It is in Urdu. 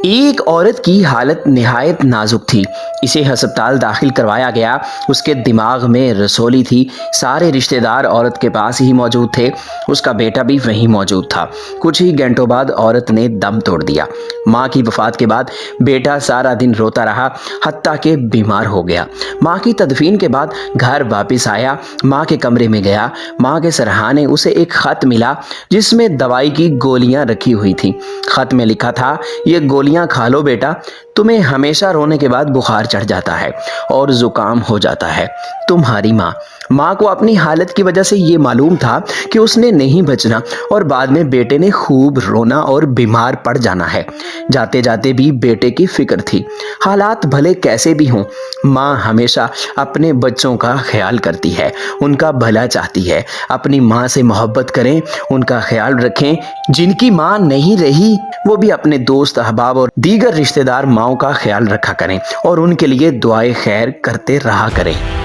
ایک عورت کی حالت نہایت نازک تھی۔ اسے ہسپتال داخل کروایا گیا۔ اس کے دماغ میں رسولی تھی۔ سارے رشتہ دار عورت کے پاس ہی موجود تھے۔ اس کا بیٹا بھی وہیں موجود تھا۔ کچھ ہی گھنٹوں بعد عورت نے دم توڑ دیا۔ ماں کی وفات کے بعد بیٹا سارا دن روتا رہا، حتیٰ کہ بیمار ہو گیا۔ ماں کی تدفین کے بعد گھر واپس آیا، ماں کے کمرے میں گیا۔ ماں کے سرہانے اسے ایک خط ملا جس میں دوائی کی گولیاں رکھی ہوئی تھیں۔ خط میں لکھا تھا، یہ گولیاں کھا لو بیٹا، تمہیں ہمیشہ رونے کے بعد بخار چڑھ جاتا ہے اور زکام ہو جاتا ہے۔ تمہاری ماں۔ ماں کو اپنی حالت کی وجہ سے یہ معلوم تھا کہ اس نے نہیں بچنا اور بعد میں بیٹے نے خوب رونا اور بیمار پڑ جانا ہے۔ جاتے جاتے بھی بیٹے کی فکر تھی۔ حالات بھلے کیسے بھی ہوں، ماں ہمیشہ اپنے بچوں کا خیال کرتی ہے، ان کا بھلا چاہتی ہے۔ اپنی ماں سے محبت کریں، ان کا خیال رکھیں۔ جن کی ماں نہیں رہی وہ بھی اپنے دوست احباب اور دیگر رشتہ دار ماؤں کا خیال رکھا کریں اور ان کے لیے دعائے خیر کرتے رہا کریں۔